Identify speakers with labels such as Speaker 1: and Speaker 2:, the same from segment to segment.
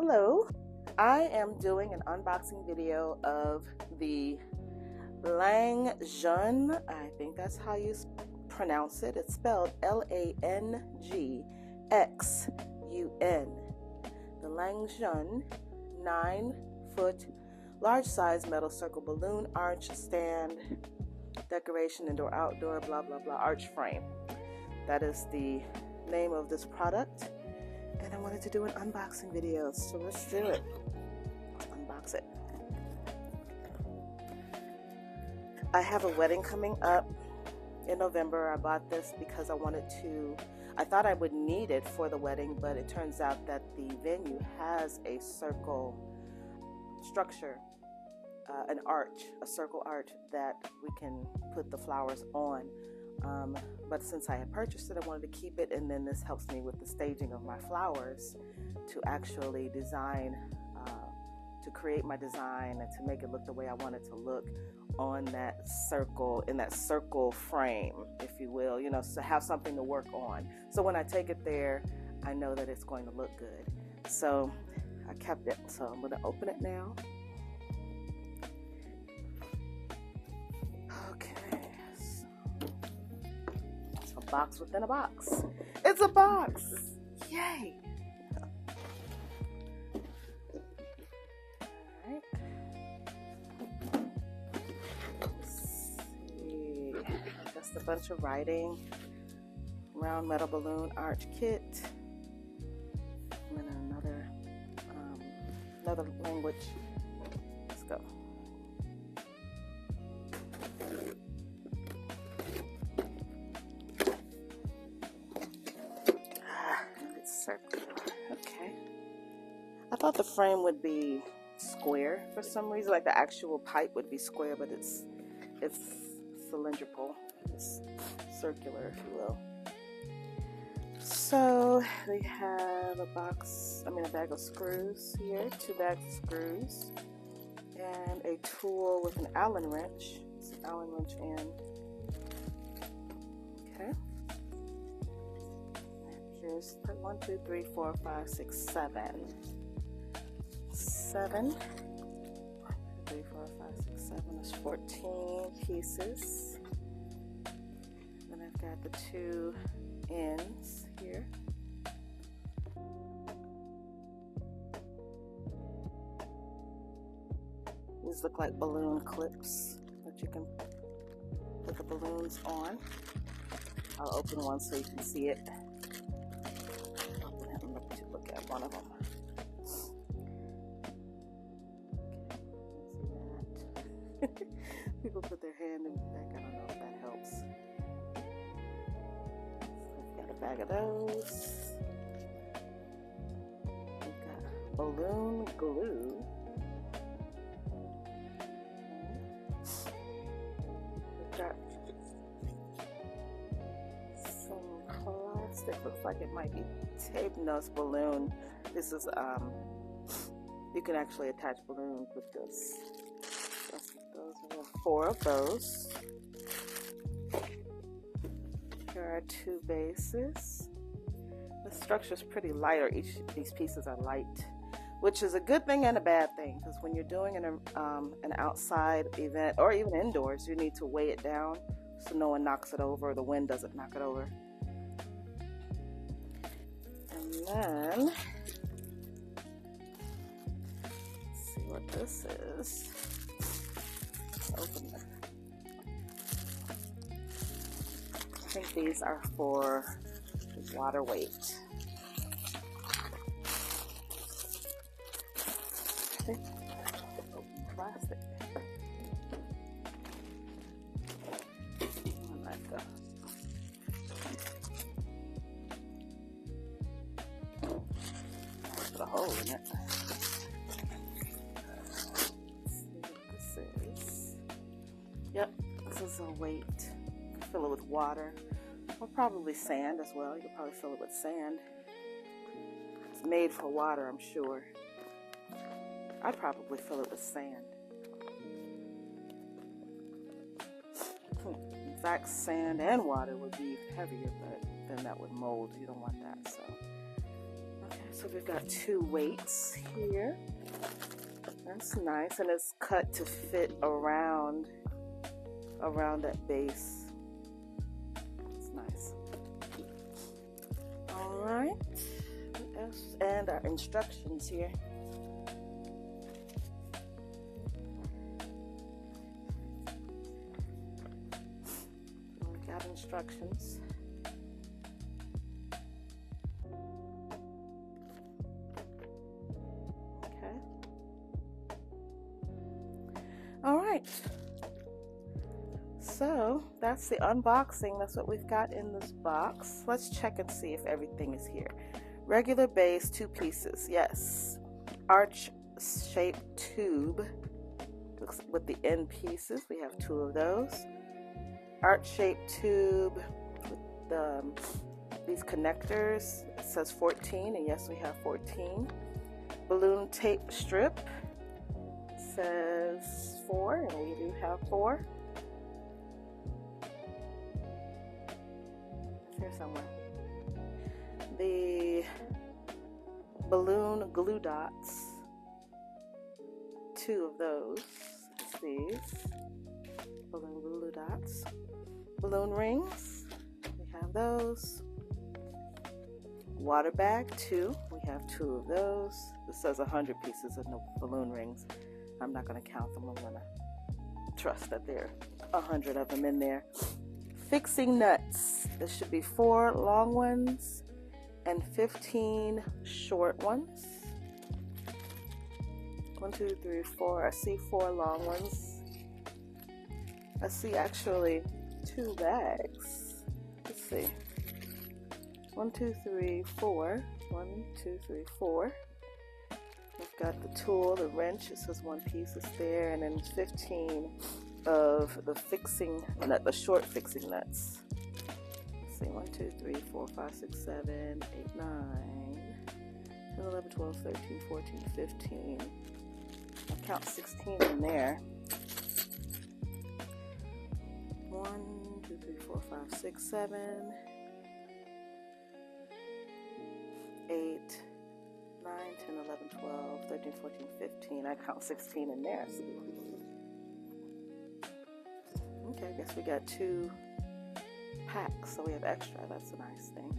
Speaker 1: Hello, I am doing an unboxing video of the Lang Xun. I think that's how you pronounce it. It's spelled LangXun. The Lang Xun 9-foot large size metal circle balloon arch stand decoration indoor outdoor blah blah blah arch frame. That is the name of this product, and I wanted to do an unboxing video, so let's do it. Let's unbox it. I have a wedding coming up in November. I bought this because I thought I would need it for the wedding, but it turns out that the venue has a circle structure, a circle arch that we can put the flowers on. But since I had purchased it, I wanted to keep it, and then this helps me with the staging of my flowers to actually design, to create my design and to make it look the way I want it to look on that circle, in that circle frame, if you will, so have something to work on. So when I take it there, I know that it's going to look good. So I kept it. So I'm going to open it now. Box within a box. It's a box. Yay. All right. Let's see. Just a bunch of writing. Round metal balloon arch kit. And then another language. Let's go. Circular. Okay. I thought the frame would be square for some reason, like the actual pipe would be square, but it's cylindrical. It's circular, if you will. So we have a bag of screws here, 2 bags of screws, and a tool with an Allen wrench. It's an Allen wrench end. Okay. Here's 1, 2, 3, 4, 5, 6, 7. 7. 1, 2, 3, 4, 5, 6, 7 is 14 pieces. Then I've got the 2 ends here. These look like balloon clips that you can put the balloons on. I'll open one so you can see it. Look at one of them. Okay, see that? People put their hand in the back. I don't know if that helps. So I've got a bag of those. We've got balloon glue. We've got some plastic. Looks like it might be tape. No, it's balloon. This is you can actually attach balloons with this. Those are 4 of those. Here are 2 bases. The structure is pretty light, or these pieces are light, which is a good thing and a bad thing, because when you're doing an outside event or even indoors, you need to weigh it down so no one knocks it over, or the wind doesn't knock it over. And then, let's see what this is. Open it. I think these are for water weight. Open plastic. Put a hole in it. Let's see what this is. Yep, this is a weight. You can fill it with water, or probably sand as well. You can probably fill it with sand. It's made for water, I'm sure. I'd probably fill it with sand. In fact, sand and water would be heavier, but then that would mold. You don't want that. So, okay, So we've got 2 weights here. That's nice, and it's cut to fit around that base. It's nice. All right, and our instructions here. We got instructions. All right, so that's the unboxing. That's what we've got in this box. Let's check and see if everything is here. Regular base, 2 pieces, yes. Arch-shaped tube with the end pieces. We have 2 of those. Arch-shaped tube with these connectors. It says 14, and yes, we have 14. Balloon tape strip. Says 4, and we do have 4. It's here somewhere. The balloon glue dots, 2 of those. It's these balloon glue dots. Balloon rings, we have those. Water bag, 2. We have 2 of those. This says 100 pieces of balloon rings. I'm not going to count them. I'm going to trust that there are 100 of them in there. Fixing nuts. There should be 4 long ones and 15 short ones. 1, 2, 3, 4. I see 4 long ones. I see actually 2 bags. Let's see. 1, 2, 3, 4. 1, 2, 3, 4. We've got the tool, the wrench. It says 1 piece is there, and then 15 of the fixing nut, the short fixing nuts. Let's see, 1, 2, 3, 4, 5, 6, 7, 8, 9, 10, 11, 12, 13, 14, 15. I count 16 in there. 1, 2, 3, 4, 5, 6, 7, 8, 9, 10, 11, 12, 13, 14, 15. I count 16 in there. Okay, I guess we got 2 packs, so we have extra. That's a nice thing.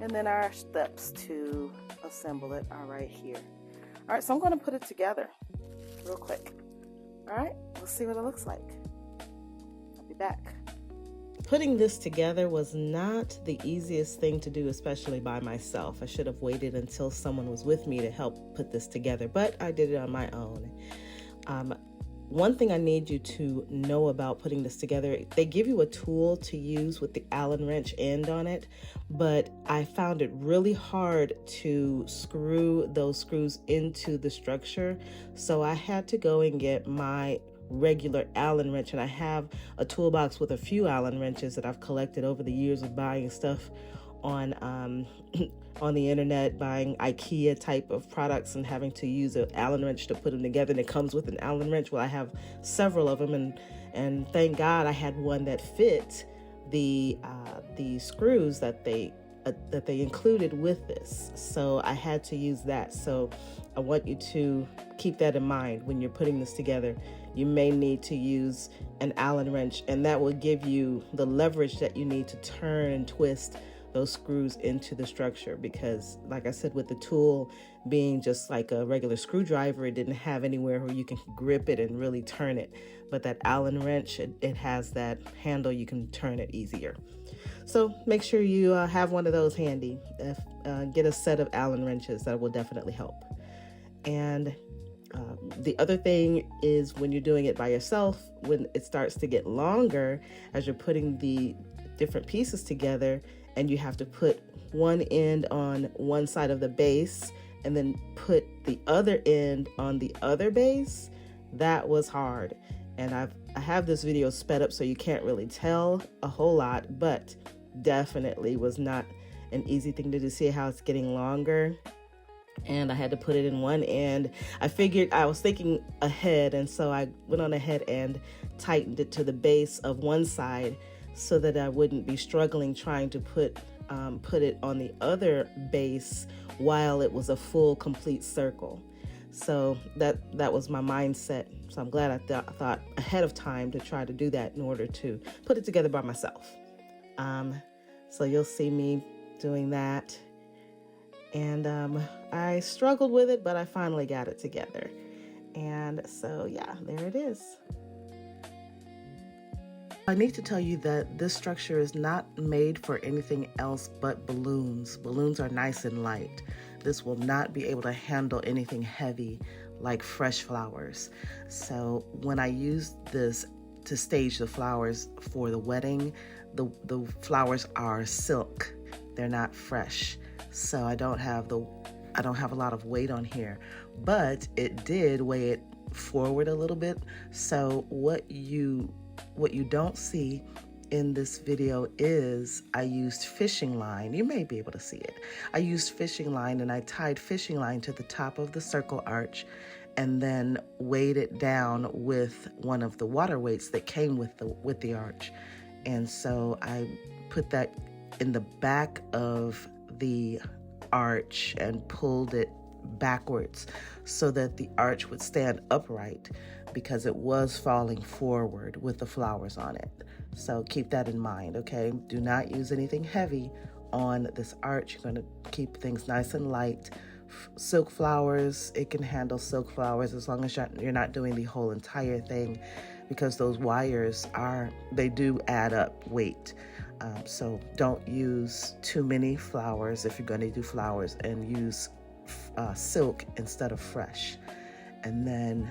Speaker 1: And then our steps to assemble it are right here. All right, so I'm going to put it together real quick. All right, let's see what it looks like. I'll be back. Putting this together was not the easiest thing to do, especially by myself. I should have waited until someone was with me to help put this together, but I did it on my own. One thing I need you to know about putting this together, they give you a tool to use with the Allen wrench end on it, but I found it really hard to screw those screws into the structure, so I had to go and get my regular Allen wrench, and I have a toolbox with a few Allen wrenches that I've collected over the years of buying stuff on the internet, buying IKEA type of products and having to use an Allen wrench to put them together, and it comes with an Allen wrench. Well, I have several of them, and thank God I had one that fit the screws that they included with this, so I had to use that. So I want you to keep that in mind when you're putting this together. You may need to use an Allen wrench, and that will give you the leverage that you need to turn and twist those screws into the structure, because like I said, with the tool being just like a regular screwdriver, it didn't have anywhere where you can grip it and really turn it. But that Allen wrench, it has that handle, you can turn it easier. So make sure you have one of those handy. Get a set of Allen wrenches, that will definitely help. And the other thing is, when you're doing it by yourself, when it starts to get longer, as you're putting the different pieces together, and you have to put one end on one side of the base and then put the other end on the other base, that was hard. And I have this video sped up so you can't really tell a whole lot, but definitely was not an easy thing to do. See how it's getting longer? And I had to put it in one end. I was thinking ahead, and so I went on ahead and tightened it to the base of one side so that I wouldn't be struggling trying to put put it on the other base while it was a full complete circle. So that was my mindset. So I'm glad I thought ahead of time to try to do that in order to put it together by myself. So you'll see me doing that. And I struggled with it, but I finally got it together. And so yeah, there it is. I need to tell you that this structure is not made for anything else but balloons. Balloons are nice and light. This will not be able to handle anything heavy like fresh flowers. So when I used this to stage the flowers for the wedding, the flowers are silk. They're not fresh. So I don't have a lot of weight on here, but it did weigh it forward a little bit. So what you don't see in this video is I used fishing line. You may be able to see it. I used fishing line, and I tied fishing line to the top of the circle arch and then weighed it down with one of the water weights that came with the arch. And so I put that in the back of the arch and pulled it backwards so that the arch would stand upright, because it was falling forward with the flowers on it. So keep that in mind, okay? Do not use anything heavy on this arch. You're going to keep things nice and light. Silk flowers, it can handle silk flowers as long as you're not doing the whole entire thing, because those wires they do add up weight. So don't use too many flowers if you're going to do flowers, and use silk instead of fresh. And then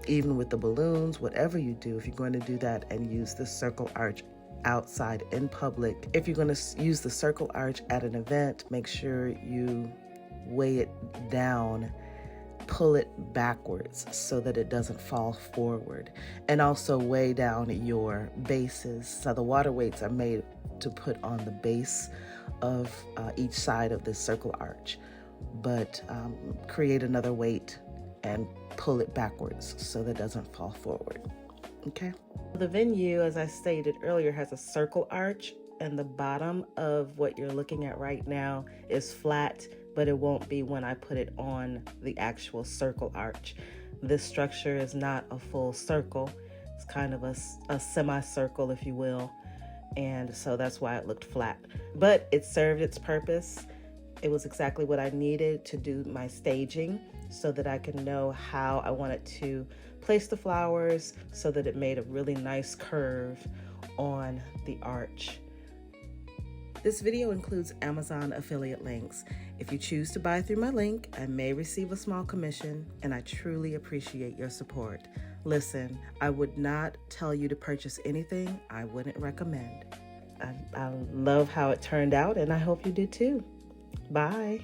Speaker 1: even with the balloons, whatever you do, if you're going to do that and use the circle arch outside in public, if you're going to use the circle arch at an event, make sure you weigh it down, pull it backwards so that it doesn't fall forward, and also weigh down your bases. So the water weights are made to put on the base of each side of this circle arch, but create another weight and pull it backwards so that it doesn't fall forward. Okay. The venue, as I stated earlier, has a circle arch, and the bottom of what you're looking at right now is flat, but it won't be when I put it on the actual circle arch. This structure is not a full circle. It's kind of a semicircle, if you will. And so that's why it looked flat. But it served its purpose. It was exactly what I needed to do my staging, so that I can know how I wanted to place the flowers so that it made a really nice curve on the arch. This video includes Amazon affiliate links. If you choose to buy through my link, I may receive a small commission, and I truly appreciate your support. Listen, I would not tell you to purchase anything I wouldn't recommend. I love how it turned out, and I hope you do too. Bye.